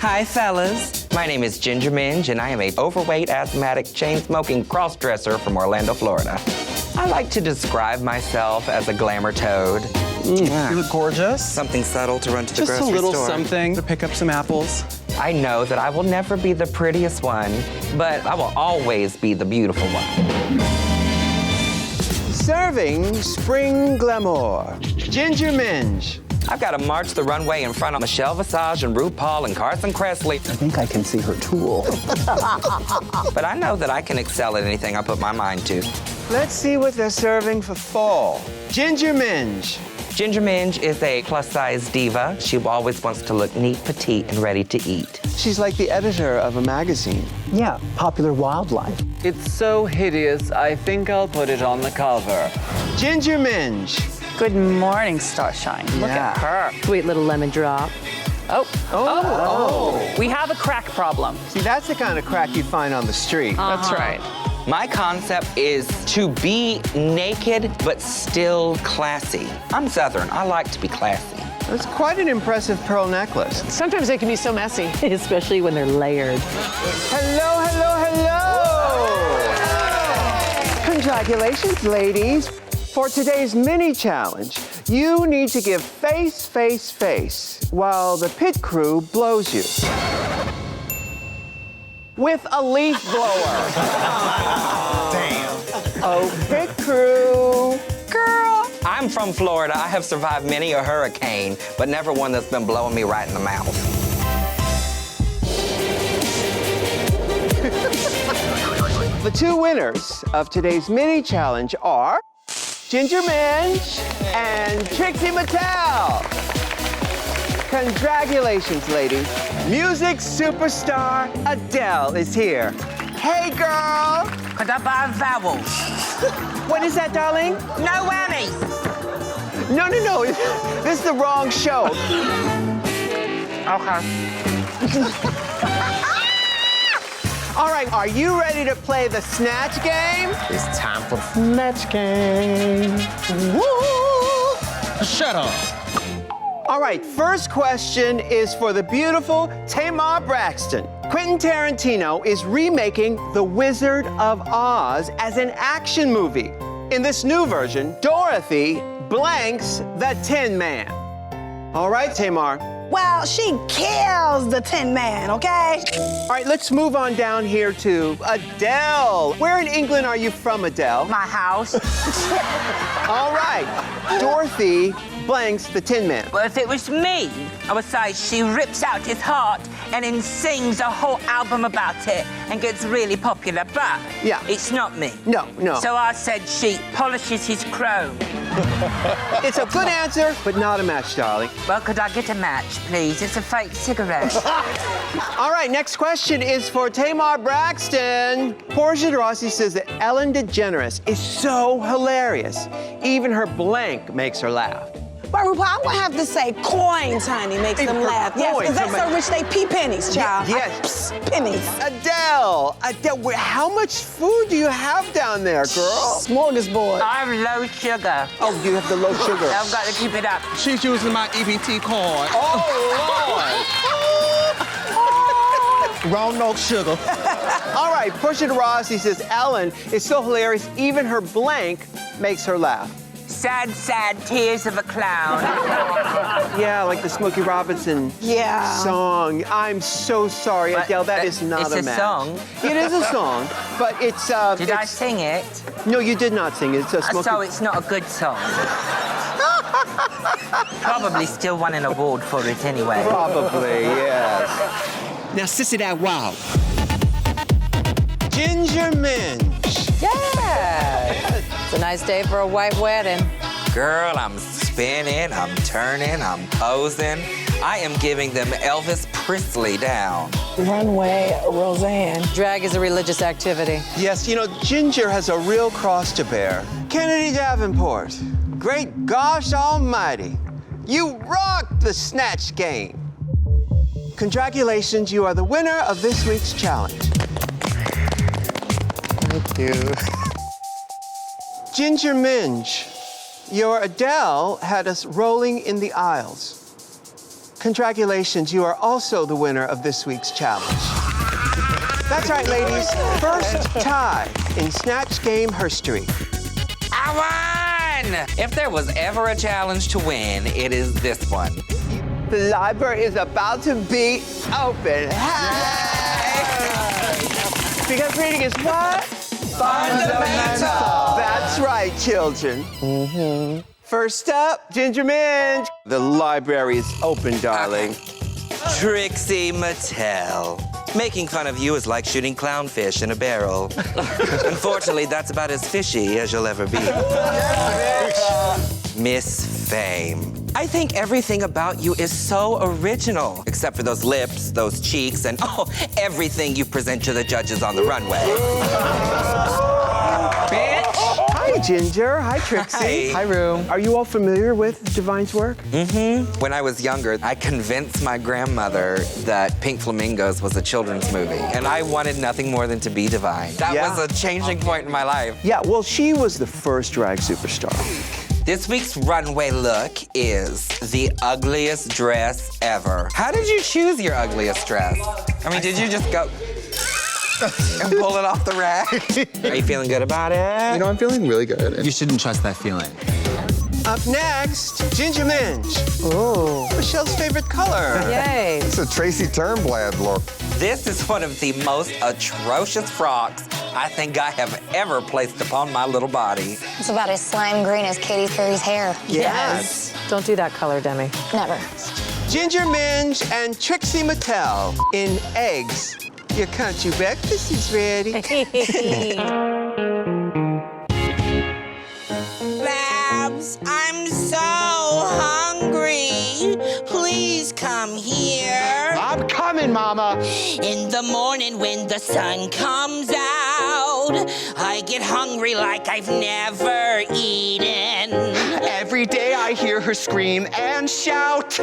Hi, fellas. My name is Ginger Minge, and I am an overweight, asthmatic, chain-smoking cross-dresser from Orlando, Florida. I like to describe myself as a glamour toad. You look gorgeous. Something subtle to run to the Just grocery a little store. something to pick up some apples. I know that I will never be the prettiest one, but I will always be the beautiful one. Serving spring glamour. Ginger Minge. I've got to march the runway in front of Michelle Visage and RuPaul and Carson Kressley. I think I can see her tool. But I know that I can excel at anything I put my mind to. Let's see what they're serving for fall. Ginger Minge. Ginger Minge is a plus-size diva. She always wants to look neat, petite, and ready to eat. She's like the editor of a magazine. Yeah, popular wildlife. It's so hideous, I think I'll put it on the cover. Ginger Minge. Good morning, Starshine. Look at her. Sweet little lemon drop. Oh. We have a crack problem. See, that's the kind of crack you find on the street. That's right. My concept is to be naked, but still classy. I'm Southern. I like to be classy. That's quite an impressive pearl necklace. Sometimes they can be so messy. Especially when they're layered. Hello, hello, hello! Congratulations, ladies. For today's mini challenge, you need to give face, face, face while the pit crew blows you. With a leaf blower. Damn. Oh, pit crew. Girl, I'm from Florida. I have survived many a hurricane, but never one that's been blowing me right in the mouth. The two winners of today's mini challenge are Ginger Minge and Trixie Mattel. Congratulations, ladies. Music superstar Adele is here. Hey, girl. Could I buy vowels? What is that, darling? No whammies. No. This is the wrong show. Okay. All right, are you ready to play the Snatch Game? It's time for Snatch Game. Woo! Shut up. All right, first question is for the beautiful Tamar Braxton. Quentin Tarantino is remaking The Wizard of Oz as an action movie. In this new version, Dorothy blanks the Tin Man. All right, Tamar. Well, she kills the Tin Man, okay? All right, let's move on down here to Adele. Where in England are you from, Adele? My house. All right, Dorothy blanks the Tin Man. Well, if it was me, I would say she rips out his heart and then sings a whole album about it and gets really popular, but Yeah. it's not me. No. So I said she polishes his chrome. It's a good answer, but not a match, darling. Well, could I get a match, please? It's a fake cigarette. All right, next question is for Tamar Braxton. Portia de Rossi says that Ellen DeGeneres is so hilarious. Even her blank makes her laugh. But RuPaul, I'm gonna have to say coins, honey, makes them Hey, laugh. Yes, coins, because they so rich, they pee pennies, child. Yes. Pennies. Adele, how much food do you have down there, girl? Smorgasbord. I have low sugar. Oh, you have the low sugar. I've got to keep it up. She's using my EBT card. Oh, Lord. Wrong note sugar. All right, Portia de Rossi says Ellen is so hilarious, even her blank makes her laugh. Sad, sad tears of a clown. Yeah, like the Smokey Robinson song. I'm so sorry, But Adele, that is not it's a a match. song. It is a song, but it's... Did I sing it? No, you did not sing it. It's a Smokey... So it's not a good song. Probably still won an award for it anyway. Probably, yes. Now, sissy that wow. Ginger Minge. Yeah. It's a nice day for a white wedding. Girl, I'm spinning, I'm turning, I'm posing. I am giving them Elvis Presley down. Runway, Roseanne. Drag is a religious activity. Yes, you know, Ginger has a real cross to bear. Kennedy Davenport, great gosh almighty, you rocked the Snatch Game. Congratulations, you are the winner of this week's challenge. Thank you. Ginger Minge, your Adele had us rolling in the aisles. Congratulations, you are also the winner of this week's challenge. That's right, ladies. First tie in Snatch Game history. I won! If there was ever a challenge to win, it is this one. The library is about to be open. Hey! Because reading is what? Fundamental! That's right, children. First up, Ginger Minj. The library is open, darling. Trixie Mattel. Making fun of you is like shooting clownfish in a barrel. Unfortunately, that's about as fishy as you'll ever be. Miss Fame. I think everything about you is so original, except for those lips, those cheeks, and everything you present to the judges on the runway. Bitch! Hi, Ginger. Hi, Trixie. Hi. Hi, Ru. Are you all familiar with Divine's work? When I was younger, I convinced my grandmother that Pink Flamingos was a children's movie, and I wanted nothing more than to be Divine. That was a changing point in my life. Yeah, well, she was the first drag superstar. This week's runway look is the ugliest dress ever. How did you choose your ugliest dress? I mean, did you just go and pull it off the rack? Are you feeling good about it? You know, I'm feeling really good. You shouldn't trust that feeling. Up next, Ginger Minj. Oh, Michelle's favorite color. Yay. It's a Tracy Turnblad look. This is one of the most atrocious frocks I think I have ever placed upon my little body. It's about as slime green as Katy Perry's hair. Yes. Don't do that color, Demi. Never. Ginger Minj and Trixie Mattel in Eggs. Your country breakfast is ready. Babs, I'm so hungry. Please come here. I'm coming, Mama. In the morning when the sun comes out, I get hungry like I've never eaten. Every day I hear her scream and shout,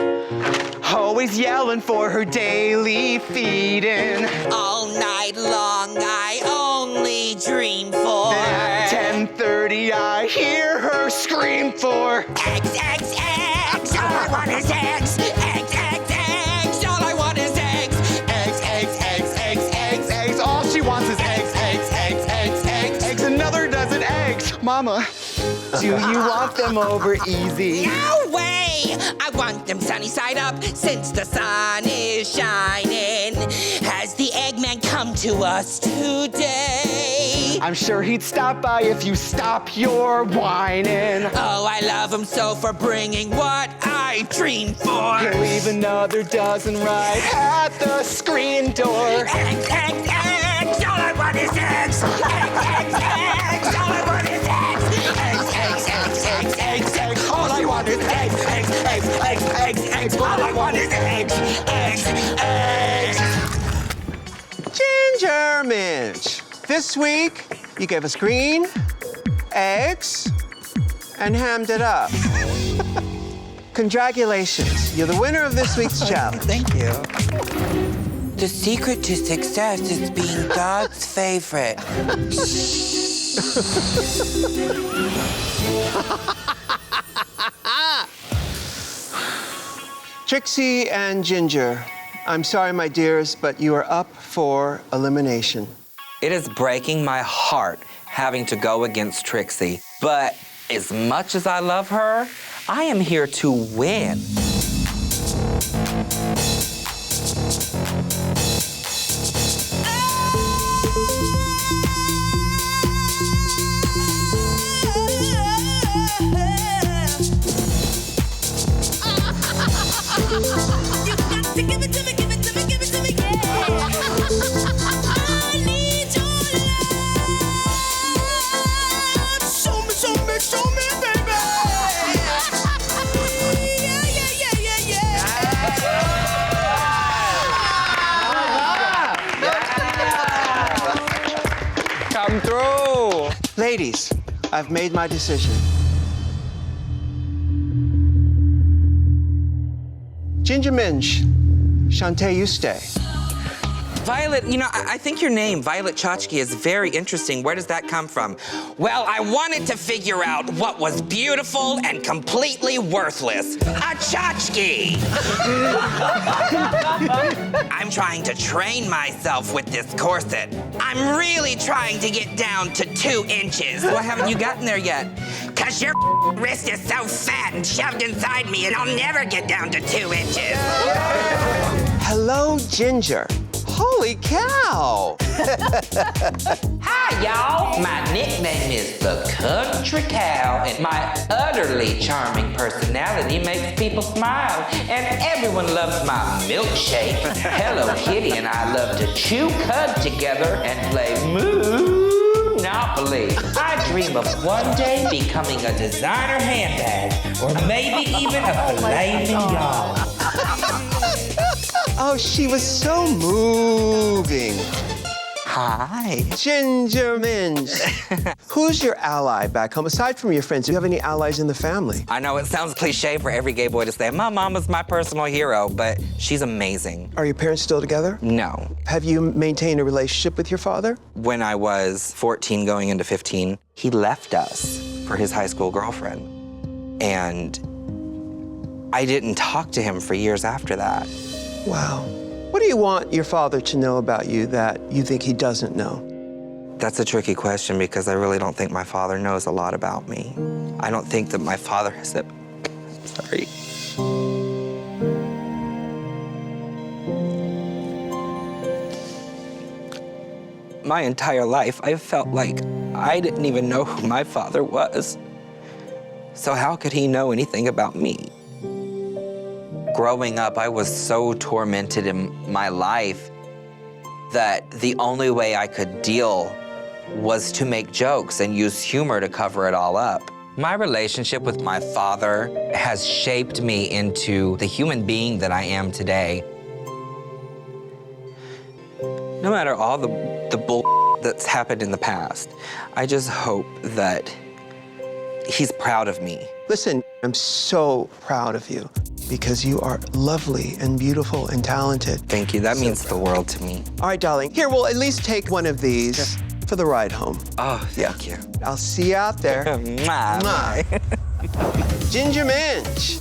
always yelling for her daily feeding. All night long I only dream for At 10:30 I hear her scream for eggs, eggs, eggs. All I want is eggs. Eggs, eggs, eggs. All I want is eggs. eggs, eggs, eggs, eggs, eggs, eggs. All she wants is eggs, eggs, eggs, eggs, eggs, eggs. Another dozen eggs. Mama, do you want them over easy? No way! I want them sunny side up since the sun is shining. Has the Eggman come to us today? I'm sure he'd stop by if you stop your whining. Oh, I love him so for bringing what I dreamed for. He'll leave another dozen right at the screen door. Eggs, eggs, eggs. All I want is eggs. Eggs, eggs, eggs. All I want is eggs. Eggs, eggs, eggs, eggs, eggs, eggs. All I want is eggs, eggs, eggs, eggs, eggs, eggs. All I want is eggs, eggs, eggs. Ginger Minj. This week, you gave us green, eggs, and hammed it up. Congratulations. You're the winner of this week's challenge. Thank you. The secret to success is being God's favorite. Trixie and Ginger, I'm sorry, my dears, but you are up for elimination. It is breaking my heart having to go against Trixie, but as much as I love her, I am here to win. Come through. Ladies, I've made my decision. Ginger Minj, Shantae, you stay. Violet, you know, I think your name, Violet Chachki, is very interesting. Where does that come from? Well, I wanted to figure out what was beautiful and completely worthless. A tchotchke! I'm trying to train myself with this corset. I'm really trying to get down to 2 inches. Why haven't you gotten there yet? Cause your wrist is so fat and shoved inside me and I'll never get down to 2 inches. Hello, Ginger. Holy cow! Hi, y'all. My nickname is the Country Cow, and my utterly charming personality makes people smile, and everyone loves my milkshake. Hello Kitty and I love to chew cud together and play Monopoly. I dream of one day becoming a designer handbag, or maybe even a filet mignon. Oh, she was so moving. Hi. Ginger Minj. Who's your ally back home? Aside from your friends, do you have any allies in the family? I know it sounds cliche for every gay boy to say, my mama's my personal hero, but she's amazing. Are your parents still together? No. Have you maintained a relationship with your father? When I was 14 going into 15, he left us for his high school girlfriend. And I didn't talk to him for years after that. Wow. What do you want your father to know about you that you think he doesn't know? That's a tricky question because I really don't think my father knows a lot about me. I don't think that my father has a... Sorry. My entire life, I felt like I didn't even know who my father was. So how could he know anything about me? Growing up, I was so tormented in my life that the only way I could deal was to make jokes and use humor to cover it all up. My relationship with my father has shaped me into the human being that I am today. No matter all the bull that's happened in the past, I just hope that he's proud of me. Listen, I'm so proud of you because you are lovely and beautiful and talented. Thank you, that means the world to me. All right, darling, here, we'll at least take one of these for the ride home. Oh, thank you. I'll see you out there. Mwah. Ginger Minj.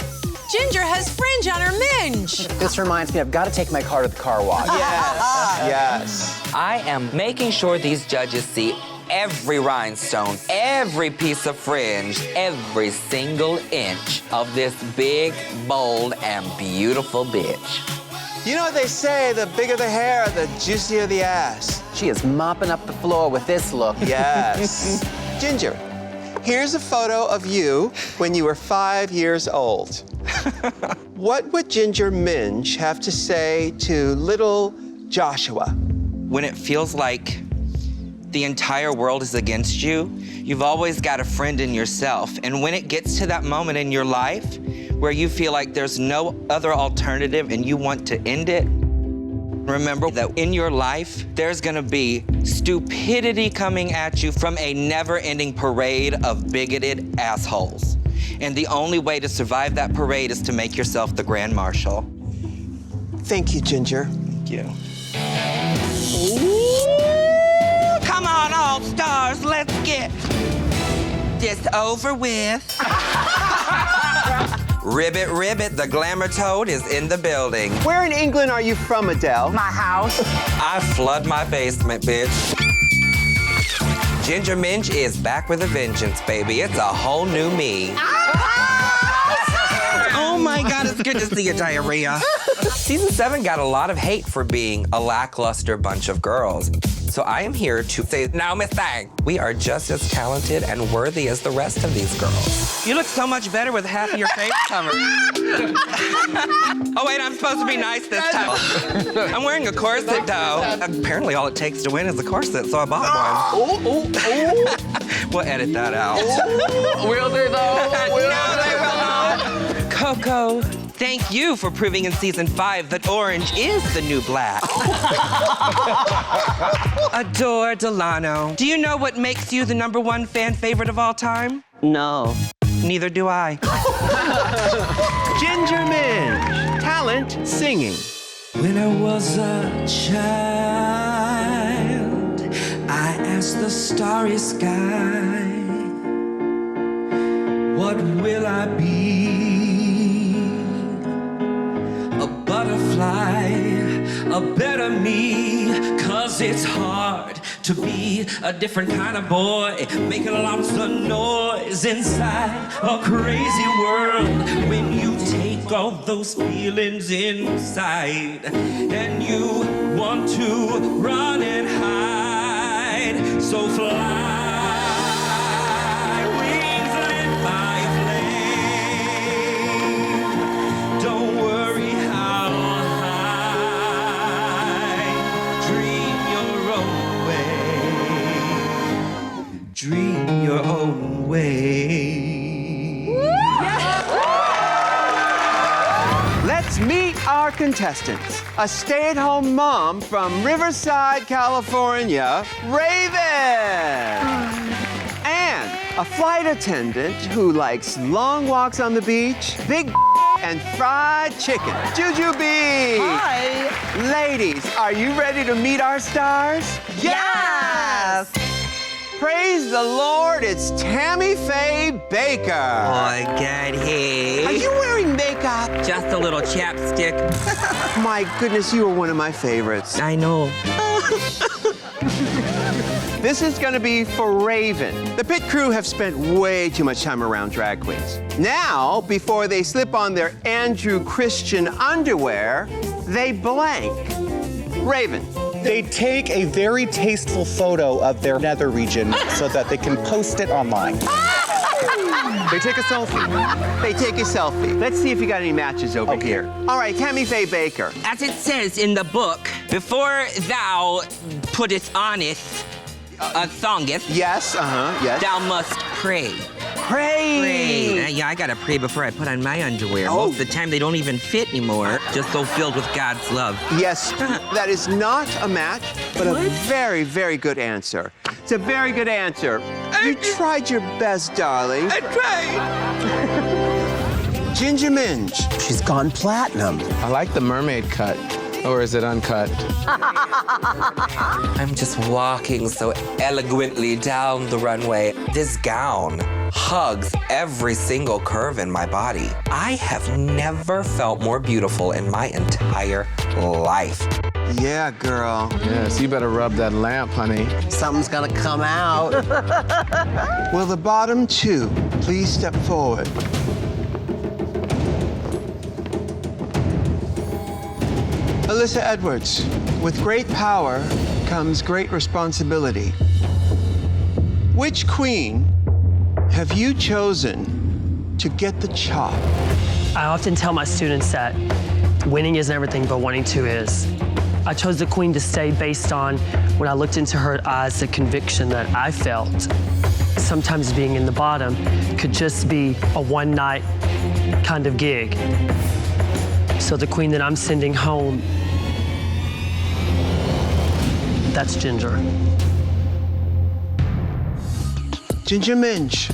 Ginger has fringe on her minge. This reminds me, I've got to take my car to the car wash. Yes, yes. I am making sure these judges see every rhinestone, every piece of fringe, every single inch of this big, bold, and beautiful bitch. You know what they say, the bigger the hair, the juicier the ass. She is mopping up the floor with this look. Yes. Ginger, here's a photo of you when you were 5 years old. What would Ginger Minj have to say to little Joshua? When it feels like the entire world is against you, you've always got a friend in yourself. And when it gets to that moment in your life where you feel like there's no other alternative and you want to end it, remember that in your life, there's gonna be stupidity coming at you from a never-ending parade of bigoted assholes. And the only way to survive that parade is to make yourself the Grand Marshal. Thank you, Ginger. Thank you. Come on, all stars, let's get this over with. Ribbit, ribbit, the glamour toad is in the building. Where in England are you from, Adele? My house. I flood my basement, bitch. Ginger Minj is back with a vengeance, baby. It's a whole new me. Oh my God, it's good to see you, diarrhea. Season 7 got a lot of hate for being a lackluster bunch of girls. So I am here to say, now, Miss Thang, we are just as talented and worthy as the rest of these girls. You look so much better with half of your face covered. Oh wait, I'm supposed to be nice this time. I'm wearing a corset, though. Apparently all it takes to win is a corset, so I bought one. We'll edit that out. Will they though? No, they will not. Coco, thank you for proving in season 5 that orange is the new black. Adore Delano. Do you know what makes you the #1 fan favorite of all time? No. Neither do I. Ginger Minj, talent singing. When I was a child, I asked the starry sky, what will I be? A butterfly, a better me, 'cause it's hard to be a different kind of boy, making lots of noise inside a crazy world. When you take all those feelings inside and you want to run and hide, so fly. Dream your own way. Let's meet our contestants. A stay-at-home mom from Riverside, California, Raven. And a flight attendant who likes long walks on the beach, big and fried chicken, Jujubee. Hi. Ladies, are you ready to meet our stars? Yes. Praise the Lord, it's Tammy Faye Baker. I get here. Are you wearing makeup? Just a little chapstick. My goodness, you are one of my favorites. I know. This is gonna be for Raven. The pit crew have spent way too much time around drag queens. Now, before they slip on their Andrew Christian underwear, they blank. Raven. They take a very tasteful photo of their nether region so that they can post it online. They take a selfie. They take a selfie. Let's see if you got any matches over here. All right, Tammy Faye Baker. As it says in the book, before thou puttest honest songeth, Yes, yes. thou must pray. Pray. Yeah, I gotta pray before I put on my underwear. Oh. Most of the time they don't even fit anymore. Just so filled with God's love. Yes, that is not a match, but a very, very good answer. It's a very good answer. You tried your best, darling. I tried. Ginger Minge. She's gone platinum. I like the mermaid cut. Or is it uncut? I'm just walking so elegantly down the runway. This gown hugs every single curve in my body. I have never felt more beautiful in my entire life. Yeah, girl. Yes, you better rub that lamp, honey. Something's gonna come out. Will the bottom two please step forward? Alyssa Edwards, with great power comes great responsibility. Which queen have you chosen to get the chop? I often tell my students that winning isn't everything, but wanting to is. I chose the queen to stay based on when I looked into her eyes, the conviction that I felt. Sometimes being in the bottom could just be a one-night kind of gig. So the queen that I'm sending home, that's Ginger. Ginger Minge,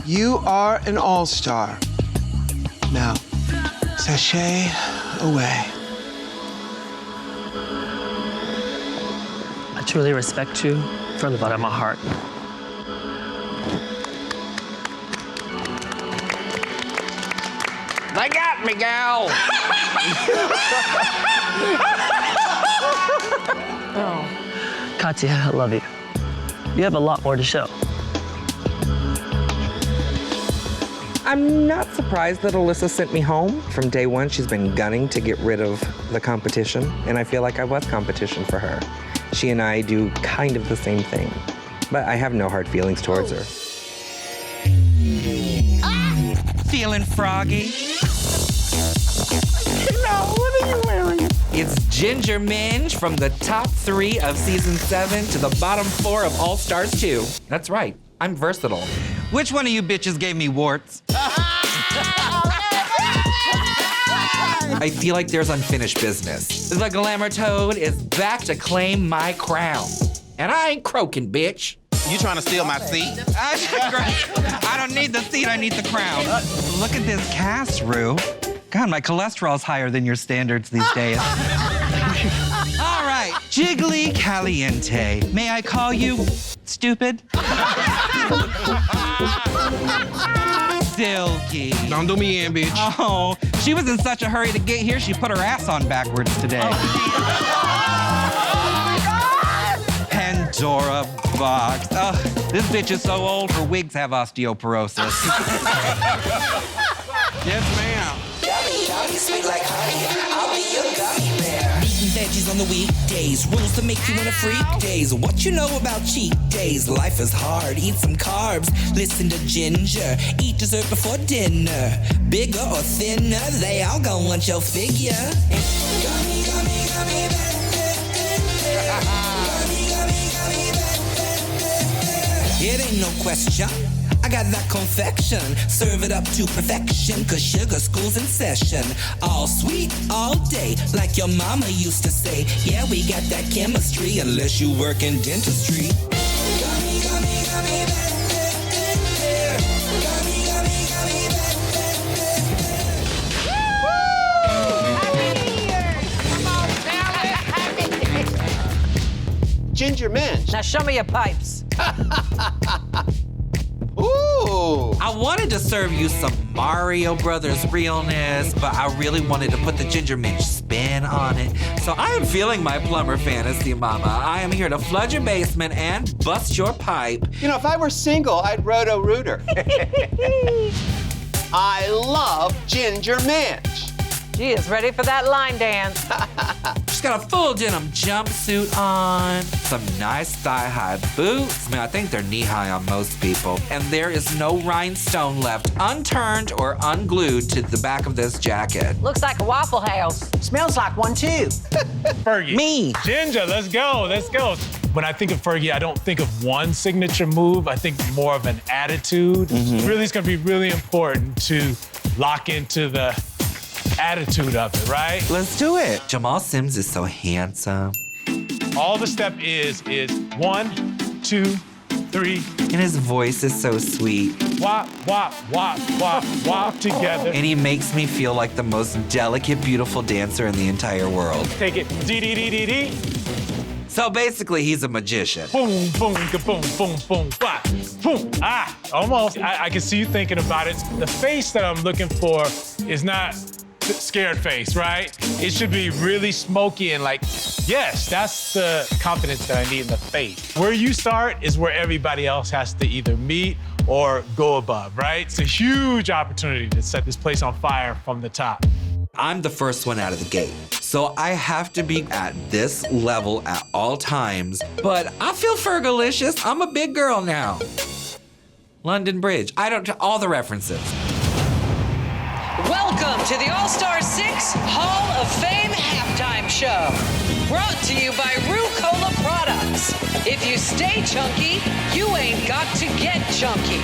you are an all-star. Now, sashay away. I truly respect you from the bottom of my heart. They got me, gal. Katya, I love you. You have a lot more to show. I'm not surprised that Alyssa sent me home. From day one, she's been gunning to get rid of the competition, and I feel like I was competition for her. She and I do kind of the same thing, but I have no hard feelings towards her. Feeling froggy? No, what are you wearing? It's Ginger Minge from the top 3 of season 7 to the bottom 4 of All Stars 2. That's right, I'm versatile. Which one of you bitches gave me warts? I feel like there's unfinished business. The glamour toad is back to claim my crown. And I ain't croaking, bitch. You trying to steal my seat? I don't need the seat, I need the crown. Look at this cast, Ru. God, my cholesterol's higher than your standards these days. All right, Jiggly Caliente. May I call you stupid? Silky. Don't do me in, bitch. Oh, she was in such a hurry to get here, she put her ass on backwards today. Pandora Box. Oh, this bitch is so old, her wigs have osteoporosis. Yes, ma'am. Yummy, sweet like honey. I'll be your gummy bear. Meat and veggies on the weekdays. Rules to make you wanna freak days. What you know about cheat days? Life is hard. Eat some carbs. Listen to Ginger. Eat dessert before dinner. Bigger or thinner, they all gon' want your figure. Gummy, gummy, gummy bear. It ain't no question. I got that confection. Serve it up to perfection, cause sugar school's in session. All sweet, all day, like your mama used to say. Yeah, we got that chemistry, unless you work in dentistry. Gummy, gummy, gummy bear. Gummy, gummy, gummy bear. Ginger Minj. Now show me your pipes. Ooh. I wanted to serve you some Mario Brothers realness, but I really wanted to put the Ginger Minj spin on it. So I am feeling my plumber fantasy, mama. I am here to flood your basement and bust your pipe. You know, if I were single, I'd roto-rooter. I love Ginger Minj. She is ready for that line dance. She's got a full denim jumpsuit on, some nice thigh-high boots. I mean, I think they're knee-high on most people. And there is no rhinestone left unturned or unglued to the back of this jacket. Looks like a Waffle House. Smells like one too. Fergie. Me. Ginger, let's go, let's go. When I think of Fergie, I don't think of one signature move. I think more of an attitude. Really, it's gonna be really important to lock into the attitude of it, right? Let's do it. Jamal Sims is so handsome. All the step is 1, 2, 3. And his voice is so sweet. Wop, wop, wop, wop, wop together. And he makes me feel like the most delicate, beautiful dancer in the entire world. Take it, dee-dee-dee-dee-dee. So basically, he's a magician. Boom, boom, boom, boom, boom, wah, boom. Ah, almost. I can see you thinking about it. The face that I'm looking for is not scared face, right? It should be really smoky and like, yes, that's the confidence that I need in the face. Where you start is where everybody else has to either meet or go above, right? It's a huge opportunity to set this place on fire from the top. I'm the first one out of the gate. So I have to be at this level at all times. But I feel Fergalicious. I'm a big girl now. London Bridge. All the references. Welcome to the All-Star 6 Hall of Fame halftime show. Brought to you by RuCola Products. If you stay chunky, you ain't got to get chunky.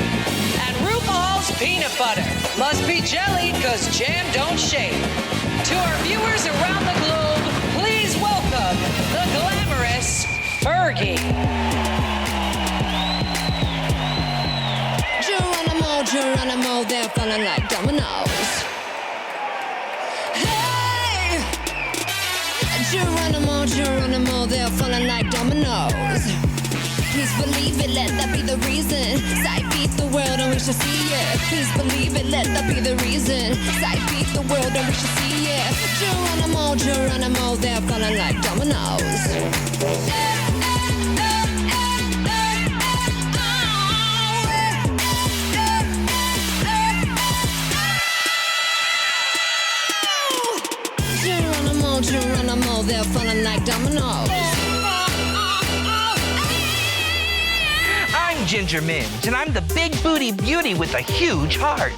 And RuPaul's peanut butter must be jelly because jam don't shake. To our viewers around the globe, please welcome the glamorous Fergie. Geronimo, they're falling like dominoes. Hey! Geronimo, they're falling like dominoes. Please believe it, let that be the reason. Sight beats the world and we should see it. Please believe it, let that be the reason. Sight beats the world and we should see it. Geronimo, they're falling like dominoes. Geronimo, they're falling like dominoes. I'm Ginger Minj, and I'm the big booty beauty with a huge heart.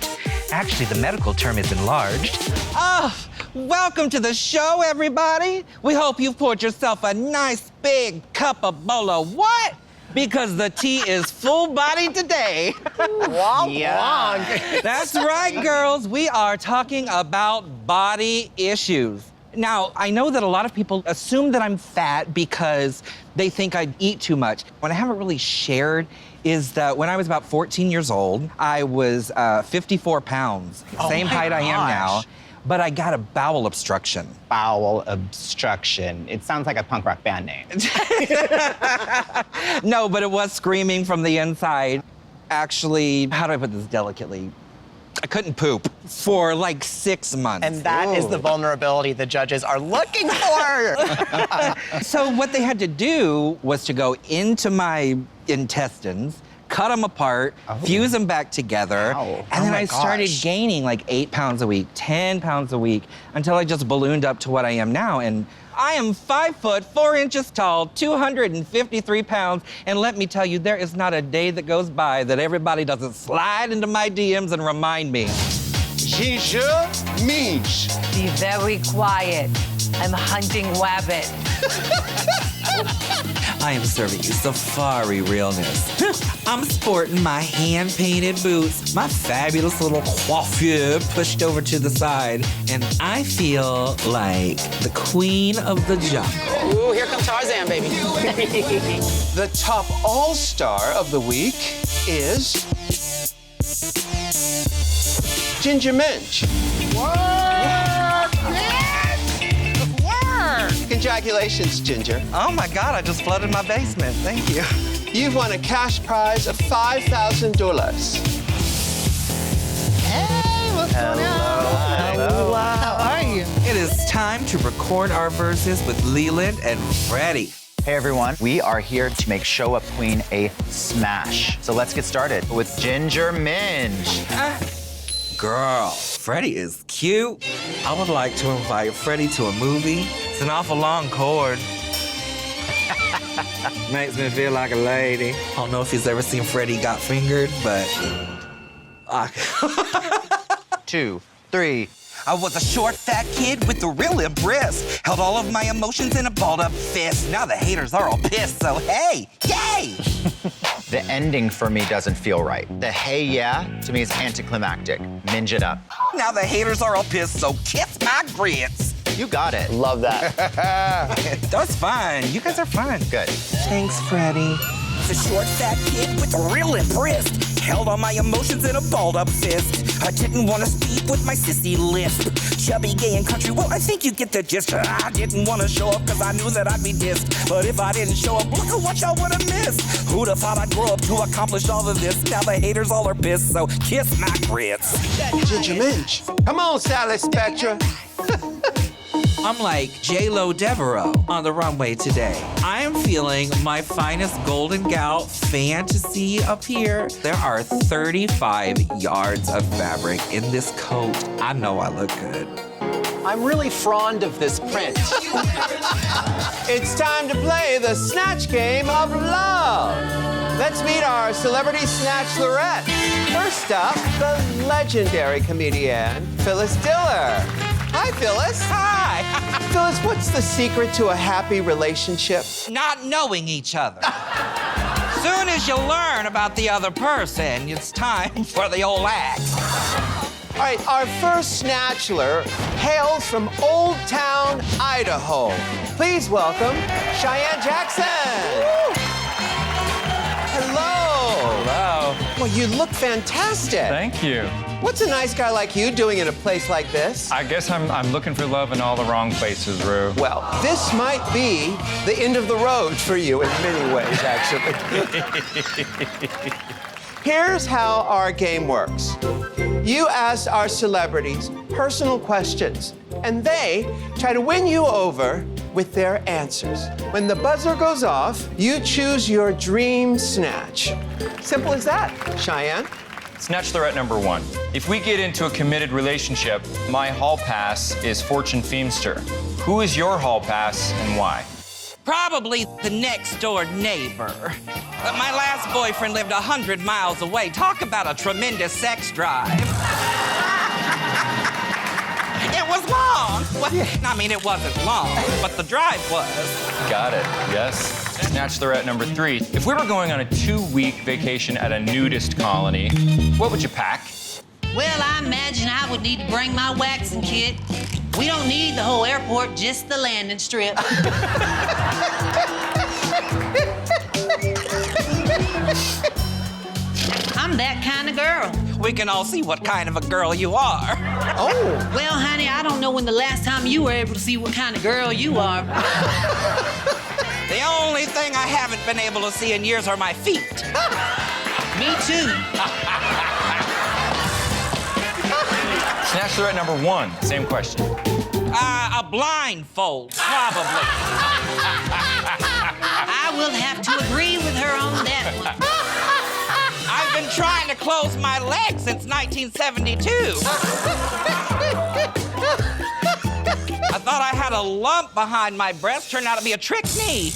Actually, the medical term is enlarged. Oh, welcome to the show, everybody. We hope you've poured yourself a nice big cup of bolo. What? Because the tea is full-bodied today. That's right, girls. We are talking about body issues. Now, I know that a lot of people assume that I'm fat because they think I eat too much. What I haven't really shared is that when I was about 14 years old, I was 54 pounds, same height I am now. but I got a bowel obstruction. Bowel obstruction. It sounds like a punk rock band name. No, but it was screaming from the inside. Actually, how do I put this delicately? I couldn't poop for like 6 months. And that is the vulnerability the judges are looking for. So what they had to do was to go into my intestines, cut them apart, fuse them back together, and then I started gaining like 8 pounds a week, 10 pounds a week, until I just ballooned up to what I am now. And I am 5 foot 4 inches tall, 253 pounds, and let me tell you, there is not a day that goes by that everybody doesn't slide into my DMs and remind me. Ginger Minj. Be very quiet. I'm hunting rabbit. I am serving you safari realness. I'm sporting my hand-painted boots, my fabulous little coiffure pushed over to the side, and I feel like the queen of the jungle. Ooh, here comes Tarzan, baby. The top all-star of the week is Ginger Minj. Congratulations, Ginger. Oh my God, I just flooded my basement. Thank you. You've won a cash prize of $5,000. Hey, what's going on? Hello. How are you? It is time to record our verses with Leland and Freddie. Hey everyone, we are here to make Show Up Queen a smash. So let's get started with Ginger Minj. Girl, Freddie is cute. I would like to invite Freddie to a movie. It's an awful long cord. Makes me feel like a lady. I don't know if he's ever seen Freddie Got Fingered, but... 2, 3. I was a short, fat kid with a real limp wrist. Held all of my emotions in a balled up fist. Now the haters are all pissed, so hey, yay! The ending for me doesn't feel right. The hey yeah to me is anticlimactic. Minge it up. Now the haters are all pissed, so kiss my grits. You got it. Love that. That's fine. You guys are fun. Good. Thanks, Freddie. The short, fat kid with a real limp wrist. Held all my emotions in a balled up fist. I didn't want to speak with my sissy lisp. Chubby, gay, and country, well, I think you get the gist. I didn't want to show up because I knew that I'd be dissed. But if I didn't show up, look at what y'all would have missed. Who'd have thought I'd grow up to accomplish all of this? Now the haters all are pissed, so kiss my grits. Ginger Minj. Come on, Sally Spectra. I'm like J-Lo Devereaux on the runway today. I am feeling my finest golden gout fantasy up here. There are 35 yards of fabric in this coat. I know I look good. I'm really fond of this print. It's time to play the Snatch Game of Love. Let's meet our celebrity snatchlorette. First up, the legendary comedian, Phyllis Diller. Hi, Phyllis. Hi. Phyllis, what's the secret to a happy relationship? Not knowing each other. Soon as you learn about the other person, it's time for the old act. All right, our first snatchler hails from Old Town, Idaho. Please welcome Cheyenne Jackson. Hello. Hello. Well, you look fantastic. Thank you. What's a nice guy like you doing in a place like this? I guess I'm looking for love in all the wrong places, Ru. Well, this might be the end of the road for you in many ways, actually. Here's how our game works. You ask our celebrities personal questions, and they try to win you over with their answers. When the buzzer goes off, you choose your dream snatch. Simple as that. Cheyenne? Snatchlorette number 1. If we get into a committed relationship, my hall pass is Fortune Feimster. Who is your hall pass and why? Probably the next door neighbor. But my last boyfriend lived 100 miles away. Talk about a tremendous sex drive. It was long. Well, I mean, it wasn't long, but the drive was. Got it. Yes. Snatchlorette number 3. If we were going on a 2-week vacation at a nudist colony, what would you pack? Well, I imagine I would need to bring my waxing kit. We don't need the whole airport, just the landing strip. I'm that kind of girl. we can all see what kind of a girl you are. Oh. Well, honey, I don't know when the last time you were able to see what kind of girl you are. The only thing I haven't been able to see in years are my feet. Me too. Snatchelorette number 1, same question. A blindfold, probably. I will have to agree with her on that one. I've been trying to close my legs since 1972. I thought I had a lump behind my breast, turned out to be a trick knee.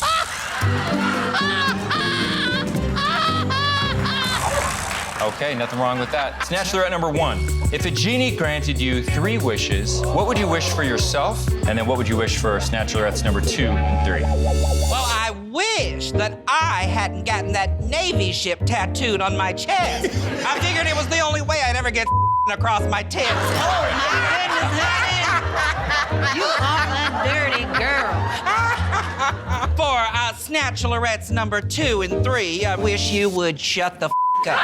Okay, nothing wrong with that. Snatchelorette number 1. If a genie granted you 3 wishes, what would you wish for yourself? And then what would you wish for Snatchelorettes number 2 and 3? Well, I wish that I hadn't gotten that Navy ship tattooed on my chest. I figured it was the only way I'd ever get across my tits. Oh, my goodness, honey. You are a dirty girl. For Snatchelorettes number 2 and 3, I wish you would shut the up.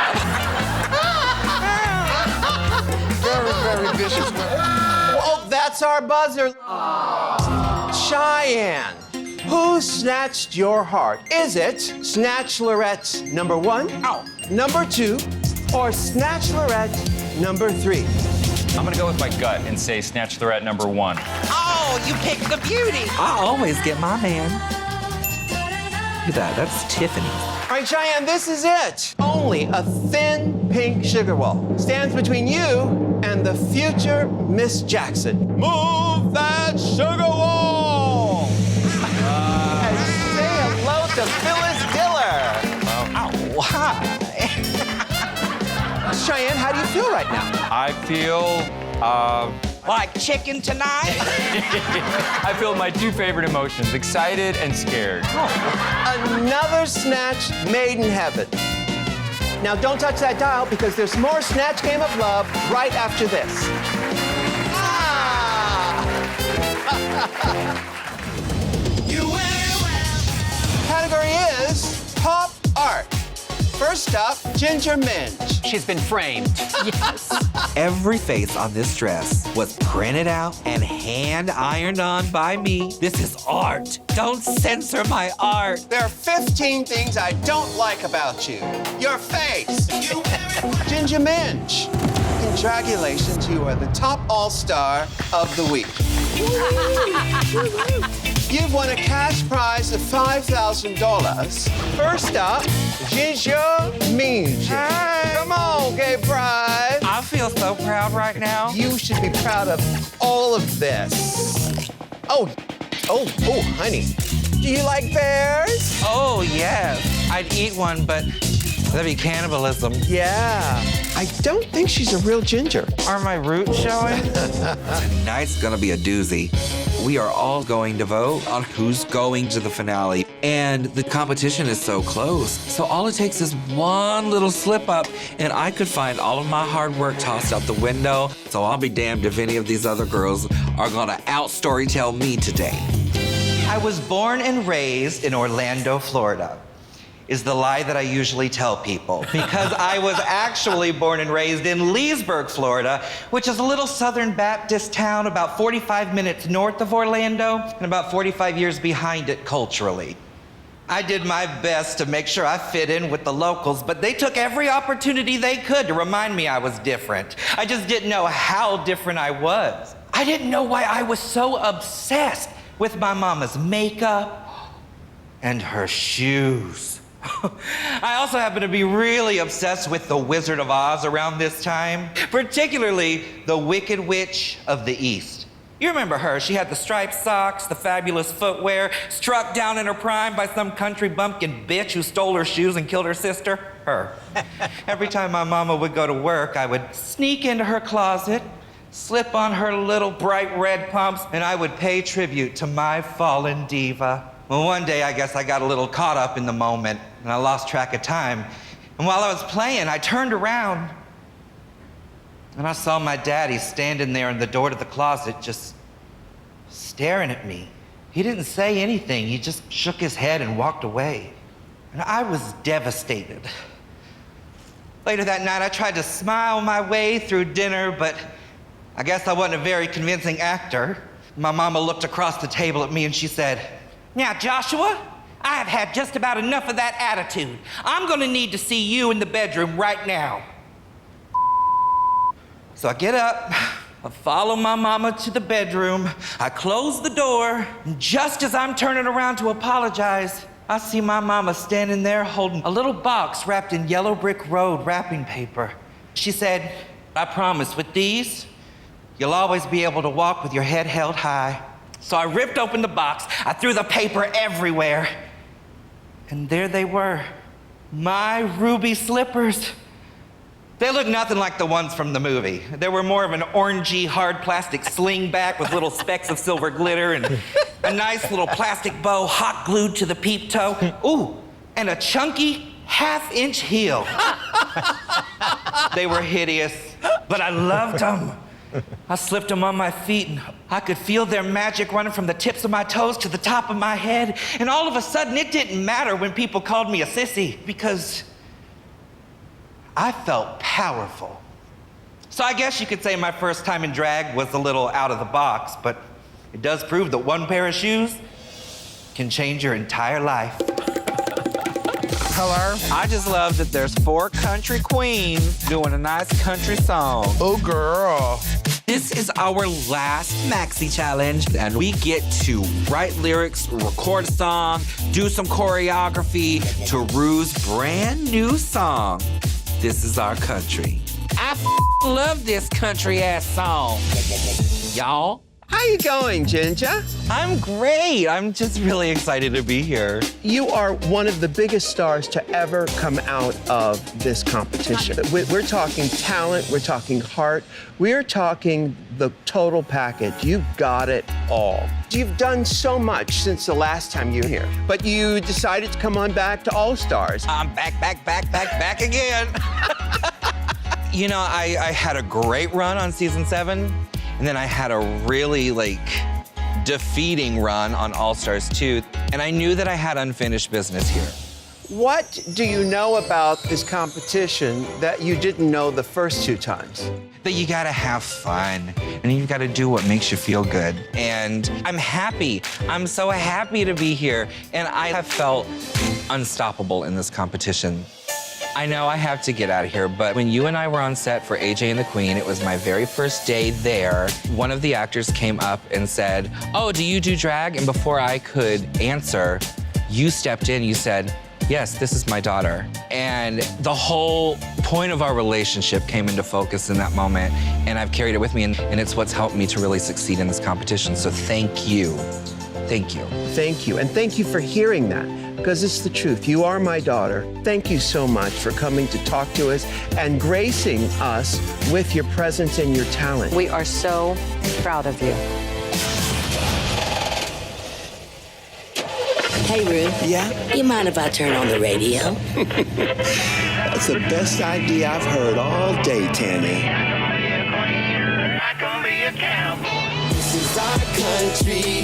Very, very vicious. Oh, that's our buzzer. Cheyenne, who snatched your heart? Is it Snatchelorette number 1, number 2, or Snatchelorette number 3? I'm gonna go with my gut and say Snatchelorette number 1. Oh, you picked the beauty. I always get my man. Look at that, that's Tiffany. All right, Cheyenne, this is it. Only a thin pink sugar wall stands between you and the future Miss Jackson. Move that sugar wall! And say hello to Phyllis Diller. Oh, hi. Cheyenne, how do you feel right now? I feel, Like chicken tonight? I feel my 2 favorite emotions, excited and scared. Another snatch made in heaven. Now, don't touch that dial because there's more Snatch Game of Love right after this. Category is pop art. First up, Ginger Minj. She's been framed. Yes. Every face on this dress was printed out and hand ironed on by me. This is art. Don't censor my art. There are 15 things I don't like about you. Your face. Ginger Minj. Congratulations, you are the top all-star of the week. You've won a cash prize of $5,000. First up, Ginger Minj. Come on, gay pride. I feel so proud right now. You should be proud of all of this. Oh, honey. Do you like bears? Oh, yes. I'd eat one, but that'd be cannibalism. Yeah. I don't think she's a real ginger. Are my roots showing? Tonight's gonna be a doozy. We are all going to vote on who's going to the finale. And the competition is so close. So all it takes is one little slip up and I could find all of my hard work tossed out the window. So I'll be damned if any of these other girls are gonna out-storytell me today. I was born and raised in Orlando, Florida, is the lie that I usually tell people, because I was actually born and raised in Leesburg, Florida, which is a little Southern Baptist town about 45 minutes north of Orlando and about 45 years behind it culturally. I did my best to make sure I fit in with the locals, but they took every opportunity they could to remind me I was different. I just didn't know how different I was. I didn't know why I was so obsessed with my mama's makeup and her shoes. I also happen to be really obsessed with the Wizard of Oz around this time, particularly the Wicked Witch of the East. You remember her. She had the striped socks, the fabulous footwear, struck down in her prime by some country bumpkin bitch who stole her shoes and killed her sister. Her. Every time my mama would go to work, I would sneak into her closet, slip on her little bright red pumps, and I would pay tribute to my fallen diva. Well, one day, I guess I got a little caught up in the moment, and I lost track of time. And while I was playing, I turned around, and I saw my daddy standing there in the door to the closet, just staring at me. He didn't say anything. He just shook his head and walked away. And I was devastated. Later that night, I tried to smile my way through dinner, but I guess I wasn't a very convincing actor. My mama looked across the table at me and she said, "Now, Joshua, I have had just about enough of that attitude. I'm gonna need to see you in the bedroom right now." So I get up, I follow my mama to the bedroom, I close the door, and just as I'm turning around to apologize, I see my mama standing there holding a little box wrapped in yellow brick road wrapping paper. She said, "I promise, with these, you'll always be able to walk with your head held high." So I ripped open the box, I threw the paper everywhere, and there they were, my ruby slippers. They looked nothing like the ones from the movie. They were more of an orangey, hard plastic slingback with little specks of silver glitter and a nice little plastic bow hot glued to the peep toe. Ooh, and a chunky half-inch heel. They were hideous, but I loved them. I slipped them on my feet and I could feel their magic running from the tips of my toes to the top of my head. And all of a sudden, it didn't matter when people called me a sissy because I felt powerful. So I guess you could say my first time in drag was a little out of the box, but it does prove that one pair of shoes can change your entire life. Hello? I just love that there's 4 country queens doing a nice country song. Oh, girl. This is our last maxi challenge, and we get to write lyrics, record a song, do some choreography to Ru's brand new song, This Is Our Country. I love this country-ass song. Y'all? How you going, Ginger? I'm great. I'm just really excited to be here. You are one of the biggest stars to ever come out of this competition. We're talking talent, we're talking heart, we're talking the total package. You've got it all. You've done so much since the last time you were here, but you decided to come on back to All Stars. I'm back again. You know, I had a great run on season 7. And then I had a really, defeating run on All Stars 2. And I knew that I had unfinished business here. What do you know about this competition that you didn't know the first 2 times? That you gotta have fun, and you gotta do what makes you feel good. And I'm happy. I'm so happy to be here. And I have felt unstoppable in this competition. I know I have to get out of here, but when you and I were on set for AJ and the Queen, it was my very first day there. One of the actors came up and said, "Oh, do you do drag?" And before I could answer, you stepped in, you said, "Yes, this is my daughter." And the whole point of our relationship came into focus in that moment, and I've carried it with me, and it's what's helped me to really succeed in this competition. So thank you. Thank you. Thank you, and thank you for hearing that, because it's the truth. You are my daughter. Thank you so much for coming to talk to us and gracing us with your presence and your talent. We are so proud of you. Hey, Ru. Yeah? You mind if I turn on the radio? That's the best idea I've heard all day, Tammy. This is our country.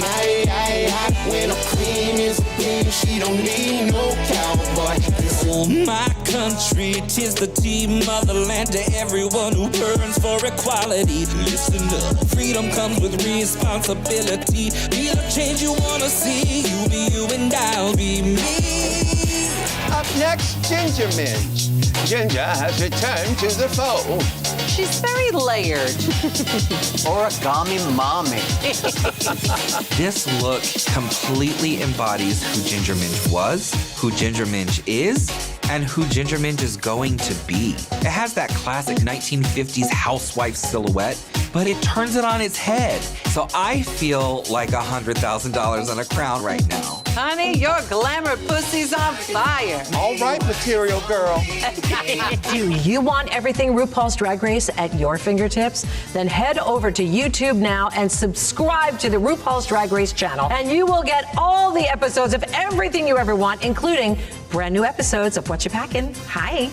When a queen is a queen, she don't need no cowboy. Oh, my country, 'tis the tea motherland to everyone who burns for equality. Listen up, freedom comes with responsibility. Be the change you wanna see. You be you and I'll be me. Up next, Ginger Minj. Ginger has returned to the fold. She's very layered. Origami mommy. This look completely embodies who Ginger Minj was, who Ginger Minj is, and who Ginger Minj is going to be. It has that classic 1950s housewife silhouette, but it turns it on its head. So I feel like $100,000 on a crown right now. Honey, your glamour pussy's on fire. All right, material girl. Do you want everything RuPaul's Drag Race at your fingertips? Then head over to YouTube now and subscribe to the RuPaul's Drag Race channel, and you will get all the episodes of everything you ever want, including brand new episodes of What You Packin'. Hi.